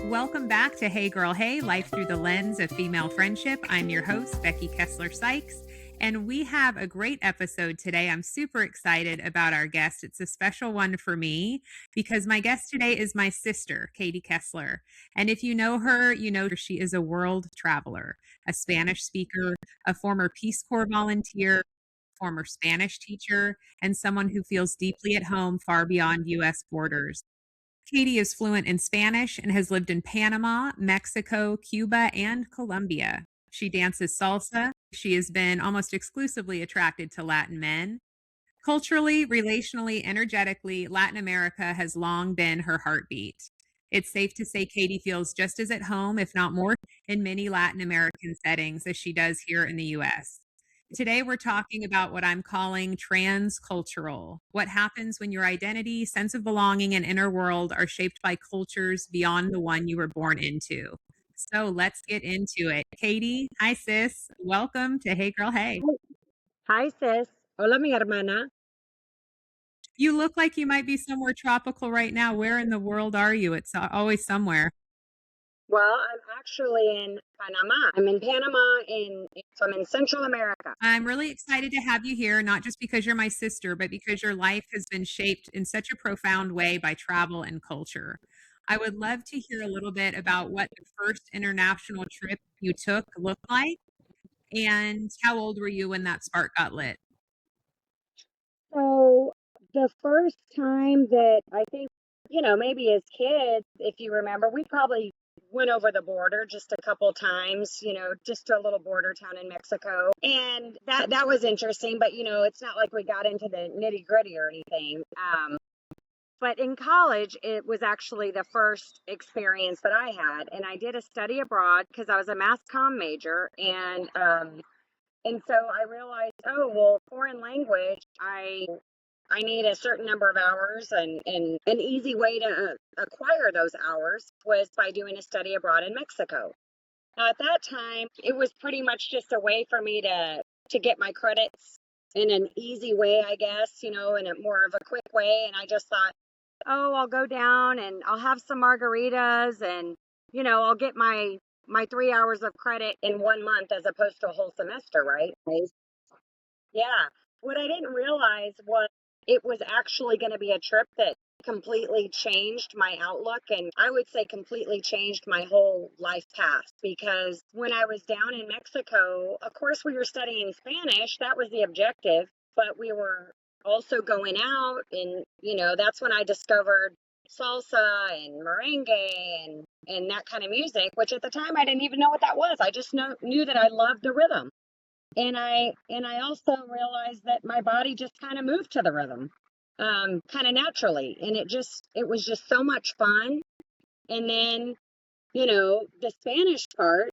Welcome back to Hey Girl Hey, Life Through the Lens of Female Friendship. I'm your host, Becky Kessler-Sykes, and we have a great episode today. I'm super excited about our guest. It's a special one for me because my guest today is my sister, Katy Kessler. And if you know her, you know she is a world traveler, a Spanish speaker, a former Peace Corps volunteer, former Spanish teacher, and someone who feels deeply at home far beyond U.S. borders. Katy is fluent in Spanish and has lived in Panama, Mexico, Cuba, and Colombia. She dances salsa. She has been almost exclusively attracted to Latin men. Culturally, relationally, energetically, Latin America has long been her heartbeat. It's safe to say Katy feels just as at home, if not more, in many Latin American settings as she does here in the US. Today, we're talking about what I'm calling transcultural. What happens when your identity, sense of belonging, and inner world are shaped by cultures beyond the one you were born into. So let's get into it. Katy, hi, sis. Welcome to Hey Girl Hey. Hi, sis. Hola, mi hermana. You look like you might be somewhere tropical right now. Where in the world are you? It's always somewhere. Well, I'm actually in Panama. I'm in Panama, so I'm in Central America. I'm really excited to have you here, not just because you're my sister, but because your life has been shaped in such a profound way by travel and culture. I would love to hear a little bit about what the first international trip you took looked like and how old were you when that spark got lit? So, the first time that I think, maybe as kids, if you remember, we probably went over the border just a couple times, just to a little border town in Mexico. And that was interesting, but it's not like we got into the nitty-gritty or anything. But in college, it was actually the first experience that I had, and I did a study abroad because I was a mass comm major, and so I realized, oh well, foreign language, I need a certain number of hours, and an easy way to acquire those hours was by doing a study abroad in Mexico. Now, at that time, it was pretty much just a way for me to get my credits in an easy way, I guess, in a more of a quick way, and I just thought, oh, I'll go down and I'll have some margaritas and, I'll get my 3 hours of credit in 1 month as opposed to a whole semester, right? Right. Yeah. What I didn't realize was it was actually going to be a trip that completely changed my outlook, and I would say completely changed my whole life path, because when I was down in Mexico, of course we were studying Spanish, that was the objective, but we were also going out, and that's when I discovered salsa and merengue and that kind of music, which at the time I didn't even know what that was. I just knew that I loved the rhythm. And I also realized that my body just kind of moved to the rhythm, kind of naturally, and it was just so much fun. And then, the Spanish part,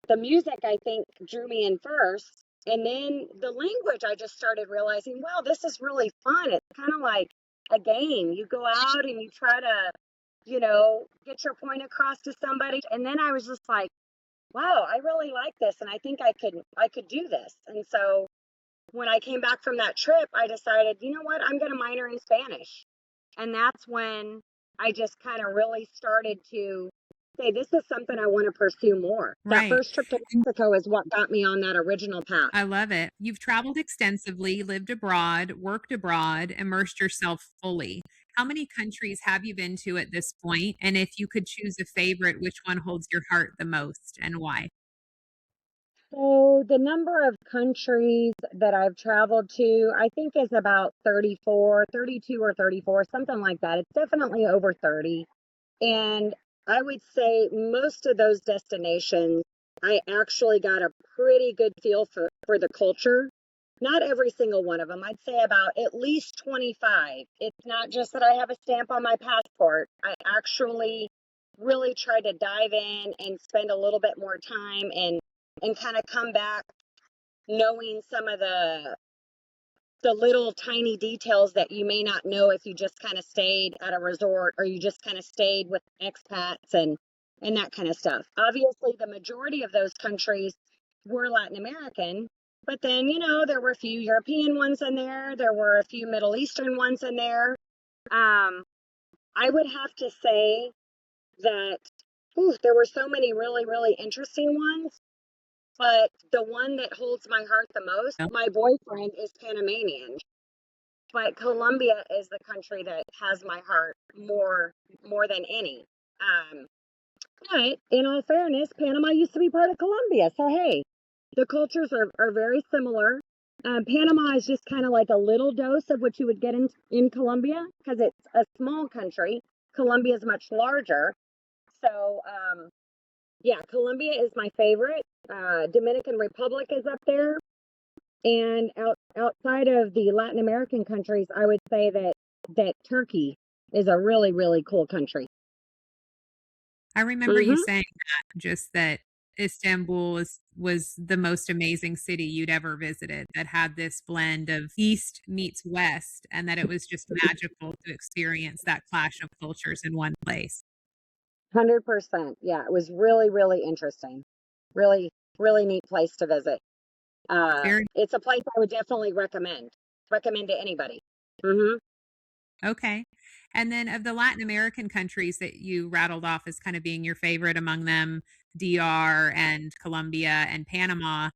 the music, I think, drew me in first, and then the language, I just started realizing, well, this is really fun. It's kind of like a game. You go out and you try to, get your point across to somebody, and then I was just like, wow, I really like this, and I think I could do this. And so when I came back from that trip, I decided, you know what, I'm going to minor in Spanish. And that's when I just kind of really started to say, this is something I want to pursue more. That Right. first trip to Mexico is what got me on that original path. I love it. You've traveled extensively, lived abroad, worked abroad, immersed yourself fully. How many countries have you been to at this point? And if you could choose a favorite, which one holds your heart the most and why? So the number of countries that I've traveled to, I think is about 34, 32 or 34, something like that. It's definitely over 30. And I would say most of those destinations, I actually got a pretty good feel for the culture. Not every single one of them. I'd say about at least 25. It's not just that I have a stamp on my passport. I actually really tried to dive in and spend a little bit more time and kind of come back knowing some of the little tiny details that you may not know if you just kind of stayed at a resort or you just kind of stayed with expats and that kind of stuff. Obviously, the majority of those countries were Latin American, but then, there were a few European ones in there. There were a few Middle Eastern ones in there. I would have to say that There were so many really, really interesting ones. But the one that holds my heart the most, Oh, my boyfriend is Panamanian, but Colombia is the country that has my heart more than any. Um, but in all fairness, Panama used to be part of Colombia, so hey, the cultures are very similar. Panama is just kind of like a little dose of what you would get in Colombia because it's a small country. Colombia is much larger. So, yeah, Colombia is my favorite. Dominican Republic is up there. And outside of the Latin American countries, I would say that Turkey is a really, really cool country. I remember you Hmm. saying that, just that Istanbul was the most amazing city you'd ever visited, that had this blend of East meets West, and that it was just magical to experience that clash of cultures in one place. 100%. Yeah, it was really, really interesting. Really, really neat place to visit. Very It's a place I would definitely recommend to anybody. Hmm. okay. And then of the Latin American countries that you rattled off as kind of being your favorite, among them DR and Colombia and Panama.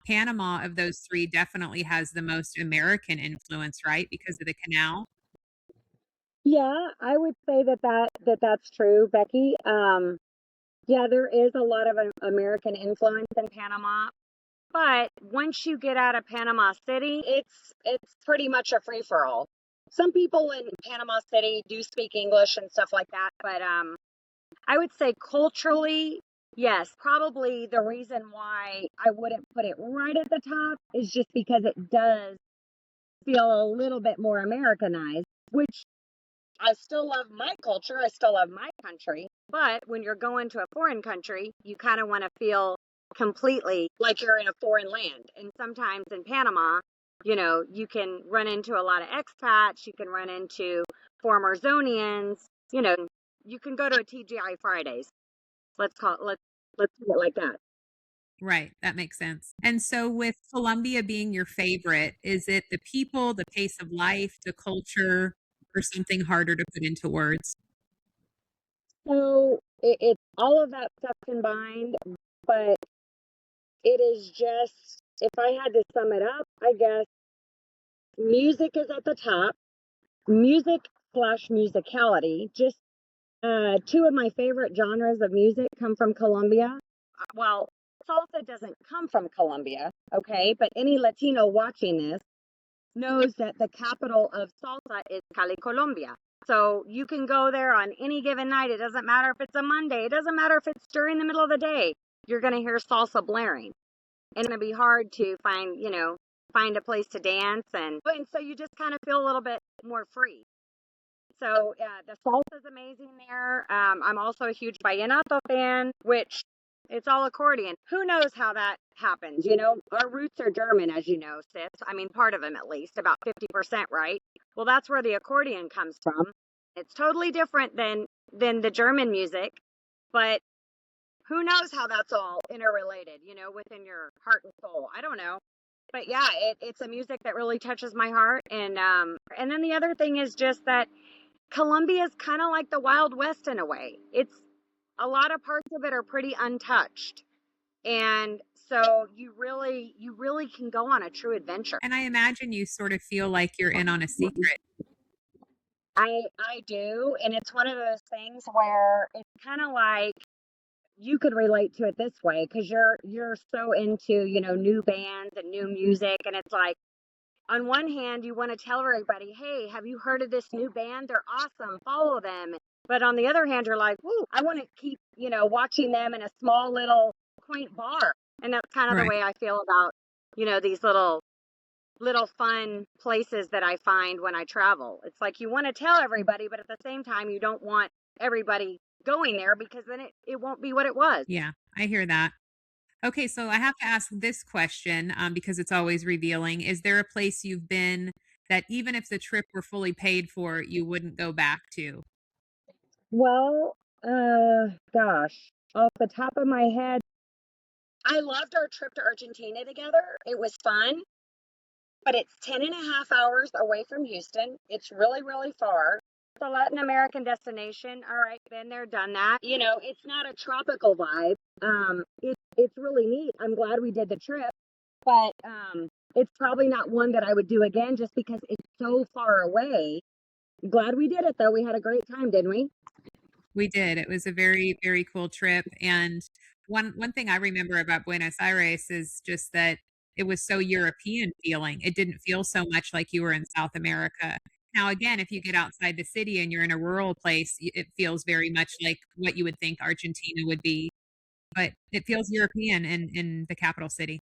Panama, of those 3, definitely has the most American influence, right? Because of the canal? Yeah, I would say that's true, Becky. Yeah, there is a lot of American influence in Panama. But once you get out of Panama City, it's pretty much a free for all. Some people in Panama City do speak English and stuff like that, but I would say culturally, yes, probably the reason why I wouldn't put it right at the top is just because it does feel a little bit more Americanized, which I still love my culture. I still love my country. But when you're going to a foreign country, you kind of want to feel completely like you're in a foreign land. And sometimes in Panama, you can run into a lot of expats. You can run into former Zonians. You can go to a TGI Fridays. Let's do it like that. Right, that makes sense. And so with Colombia being your favorite, is it the people, the pace of life, the culture, or something harder to put into words? So it's all of that stuff combined, but it is just, if I had to sum it up, I guess music is at the top. Music slash musicality. Just two of my favorite genres of music come from Colombia. Well, salsa doesn't come from Colombia, okay? But any Latino watching this knows that the capital of salsa is Cali, Colombia. So you can go there on any given night. It doesn't matter if it's a Monday. It doesn't matter if it's during the middle of the day. You're going to hear salsa blaring. And it's going to be hard to find a place to dance. And so you just kind of feel a little bit more free. So the salsa is amazing there. I'm also a huge vallenato fan, which it's all accordion. Who knows how that happens? Our roots are German, as you know, sis. I mean, part of them at least, about 50%, right? Well, that's where the accordion comes from. It's totally different than the German music, but who knows how that's all interrelated, within your heart and soul. I don't know. But yeah, it's a music that really touches my heart. And then the other thing is just that Colombia is kind of like the Wild West in a way. It's a lot of parts of it are pretty untouched. And so you really can go on a true adventure. And I imagine you sort of feel like you're in on a secret. I do, and it's one of those things where it's kind of like you could relate to it this way because you're so into, new bands and new music, and it's like on one hand, you want to tell everybody, hey, have you heard of this new band? They're awesome. Follow them. But on the other hand, you're like, whoo, I want to keep, watching them in a small little quaint bar. And that's kind of the Right. way I feel about, these little fun places that I find when I travel. It's like you want to tell everybody, but at the same time, you don't want everybody going there because then it won't be what it was. Yeah, I hear that. Okay, so I have to ask this question, because it's always revealing. Is there a place you've been that even if the trip were fully paid for, you wouldn't go back to? Well, gosh, off the top of my head, I loved our trip to Argentina together. It was fun, but it's 10 and a half hours away from Houston. It's really, really far. the Latin American destination. All right, been there, done that. You know, it's not a tropical vibe. It's really neat. I'm glad we did the trip, but it's probably not one that I would do again just because it's so far away. Glad we did it though. We had a great time, didn't we? We did. It was a very, very cool trip. And one thing I remember about Buenos Aires is just that it was so European feeling. It didn't feel so much like you were in South America. Now, again, if you get outside the city and you're in a rural place, it feels very much like what you would think Argentina would be, but it feels European in the capital city.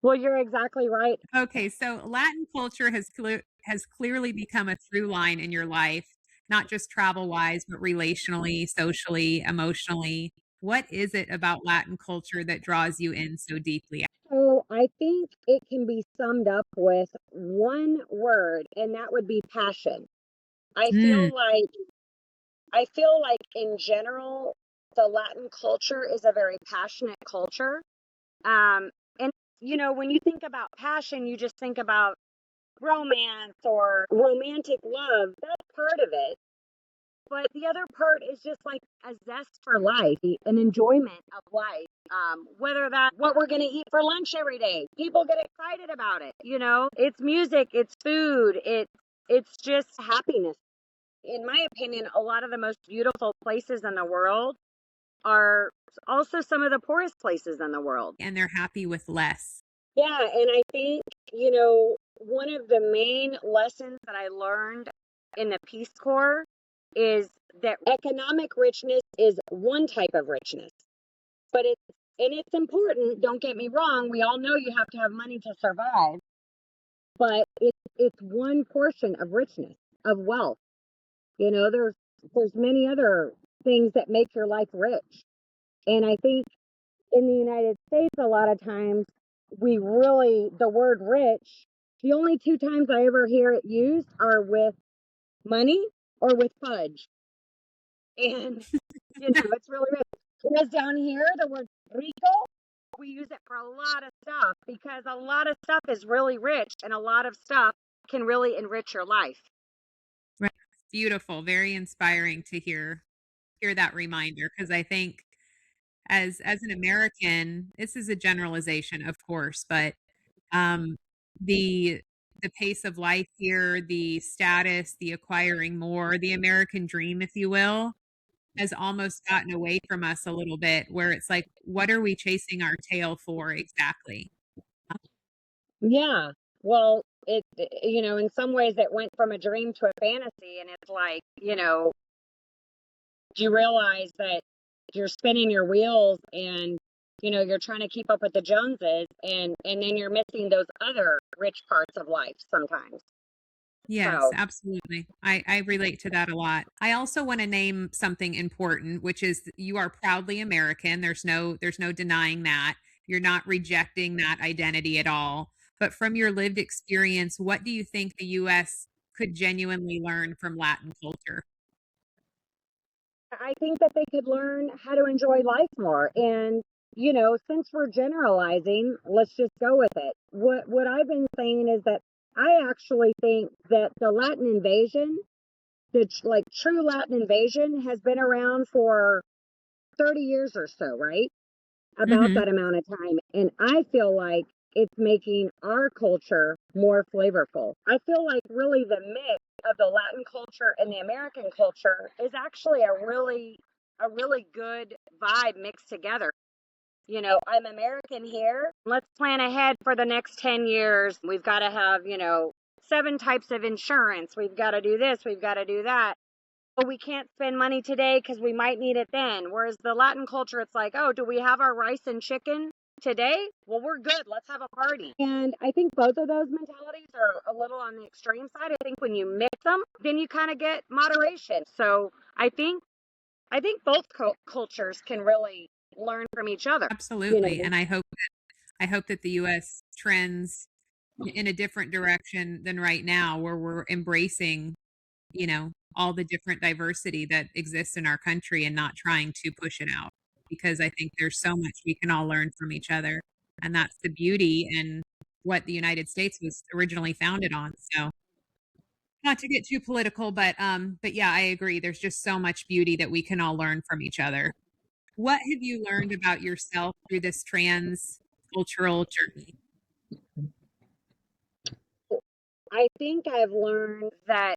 Well, you're exactly right. Okay, so Latin culture has clearly become a through line in your life, not just travel-wise, but relationally, socially, emotionally. What is it about Latin culture that draws you in so deeply? So I think it can be summed up with one word, and that would be passion. I Mm, feel like I feel like in general, the Latin culture is a very passionate culture. And you know, when you think about passion, you just think about romance or romantic love. That's part of it. But the other part is just like a zest for life, an enjoyment of life. Whether that's what we're going to eat for lunch every day, people get excited about it. You know, it's music, it's food, it's just happiness. In my opinion, a lot of the most beautiful places in the world are also some of the poorest places in the world. and they're happy with less. Yeah, and I think, you know, one of the main lessons that I learned in the Peace Corps is that economic richness is one type of richness, but it's important, don't get me wrong, we all know you have to have money to survive, but it's one portion of richness, of wealth. You know, there's many other things that make your life rich. And I think in the United States, a lot of times we really, the word rich, the only two times I ever hear it used are with money or with fudge. And, you know, it's really rich. Whereas down here, the word rico, we use it for a lot of stuff because a lot of stuff is really rich and a lot of stuff can really enrich your life. Right. Beautiful, very inspiring to hear that reminder because I think as an American, this is a generalization, of course, but um, the the pace of life here, the status, the acquiring more, the American dream, if you will, has almost gotten away from us a little bit. Where it's like, what are we chasing our tail for exactly? Yeah. Well, you know, in some ways it went from a dream to a fantasy. And it's like, you know, do you realize that you're spinning your wheels and, you know, you're trying to keep up with the Joneses and then you're missing those other rich parts of life sometimes. Yes, So, absolutely. I relate to that a lot. I also want to name something important, which is you are proudly American. There's no denying that. You're not rejecting that identity at all. But from your lived experience, what do you think the US could genuinely learn from Latin culture? I think that they could learn how to enjoy life more. And, you know, since we're generalizing, let's just go with it. What I've been saying is that I actually think that the Latin invasion, like true Latin invasion has been around for 30 years or so, right? About Mhm. that amount of time. And I feel like it's making our culture more flavorful. I feel like really the mix of the Latin culture and the American culture is actually a really good vibe mixed together. You know, I'm American here. Let's plan ahead for the next 10 years. We've got to have, you know, 7 types of insurance. We've got to do this, we've got to do that. Oh, we can't spend money today because we might need it then. Whereas the Latin culture, it's like, oh, do we have our rice and chicken today? Well, we're good. Let's have a party. And I think both of those mentalities are a little on the extreme side. I think when you mix them, then you kind of get moderation. So I think both cultures can really learn from each other. You Absolutely. know, And I hope that the US trends in a different direction than right now where we're embracing all the different diversity that exists in our country and not trying to push it out because I think there's so much we can all learn from each other. And that's the beauty and what the United States was originally founded on. So Not to get too political, but yeah, I agree. There's just so much beauty that we can all learn from each other. What have you learned about yourself through this transcultural journey? I think I've learned that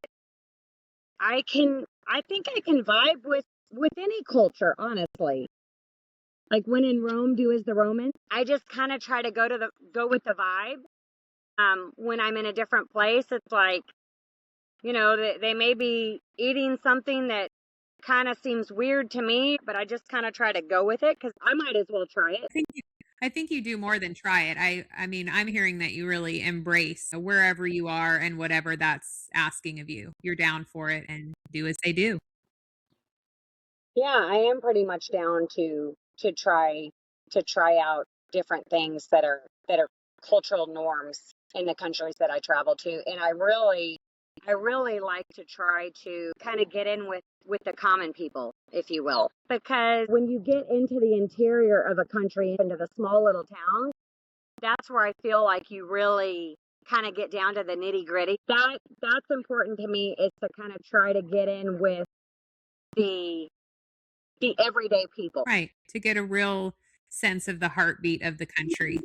I think I can vibe with any culture, honestly. Like when in Rome, do as the Romans. I just kind of try to go with the vibe. When I'm in a different place, it's like, they may be eating something that kind of seems weird to me, but I just kind of try to go with it because I might as well try it. I think you do more than try it. I mean, I'm hearing that you really embrace wherever you are and whatever that's asking of you. You're down for it and do as they do. Yeah, I am pretty much down to try out different things that are cultural norms in the countries that I travel to, and I really like to try to kind of get in with the common people, if you will, because when you get into the interior of a country, into the small little towns, that's where I feel like you really kind of get down to the nitty gritty. That's important to me, is to kind of try to get in with the the everyday people. Right. To get a real sense of the heartbeat of the country.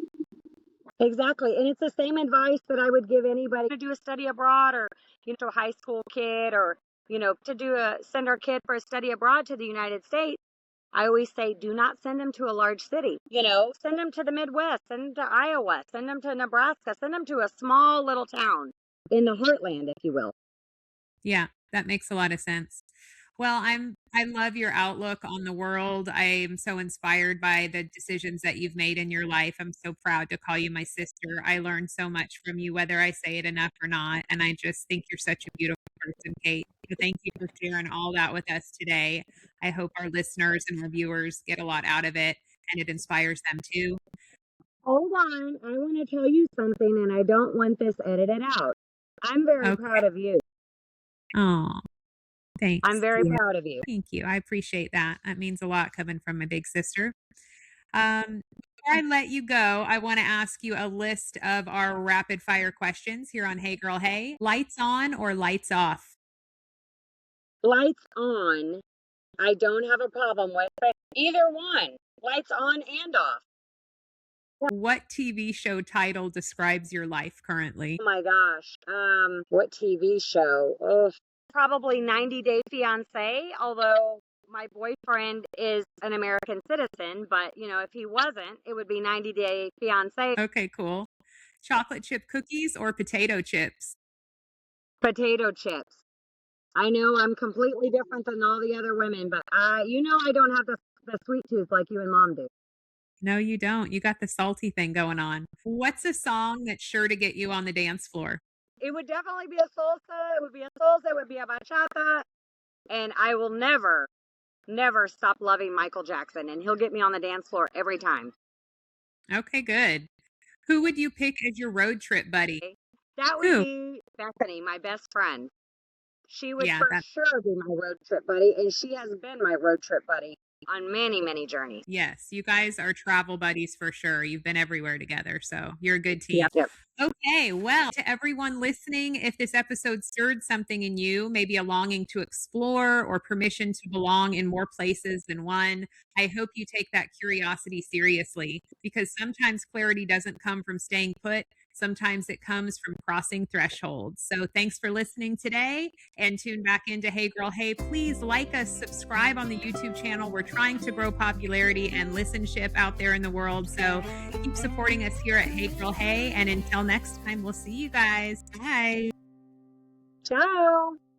Exactly. And it's the same advice that I would give anybody to do a study abroad, or, to a high school kid, or, send our kid for a study abroad to the United States. I always say, do not send them to a large city. Send them to the Midwest, send them to Iowa, send them to Nebraska, send them to a small little town in the heartland, if you will. Yeah, that makes a lot of sense. Well, I love your outlook on the world. I am so inspired by the decisions that you've made in your life. I'm so proud to call you my sister. I learned so much from you, whether I say it enough or not. And I just think you're such a beautiful person, Kate. So thank you for sharing all that with us today. I hope our listeners and our viewers get a lot out of it and it inspires them too. Hold on. I want to tell you something, and I don't want this edited out. I'm very Okay. proud of you. Oh, I'm thanks. very Yeah. proud of you. Thank you. I appreciate that. That means a lot coming from my big sister. Before I let you go, I want to ask you a list of our rapid fire questions here on Hey Girl Hey. Lights on or lights off? Lights on, I don't have a problem with, but either one, lights on and off. What TV show title describes your life currently? Oh my gosh. What TV show? Oh, probably 90 Day Fiance, although my boyfriend is an American citizen, but if he wasn't, it would be 90 Day Fiance. Okay, cool. Chocolate chip cookies or potato chips? Potato chips. I know I'm completely different than all the other women, but I don't have the sweet tooth like you and mom do. No, you don't. You got the salty thing going on. What's a song that's sure to get you on the dance floor? It would definitely be a salsa. It would be a salsa. It would be a bachata. And I will never, never stop loving Michael Jackson. And he'll get me on the dance floor every time. Okay, good. Who would you pick as your road trip buddy? That would Who? be Bethany, my best friend. She would Yeah, for that sure be my road trip buddy. And she has been my road trip buddy on many, many journeys. yes, you guys are travel buddies for sure. You've been everywhere together, so you're a good team. Yep. Yep. Okay, well, to everyone listening, if this episode stirred something in you, maybe a longing to explore or permission to belong in more places than one, I hope you take that curiosity seriously because sometimes clarity doesn't come from staying put. Sometimes it comes from crossing thresholds. So thanks for listening today and tune back into Hey Girl Hey. Please like us, subscribe on the YouTube channel. We're trying to grow popularity and listenership out there in the world. So keep supporting us here at Hey Girl Hey. And until next time, we'll see you guys. Bye. Ciao.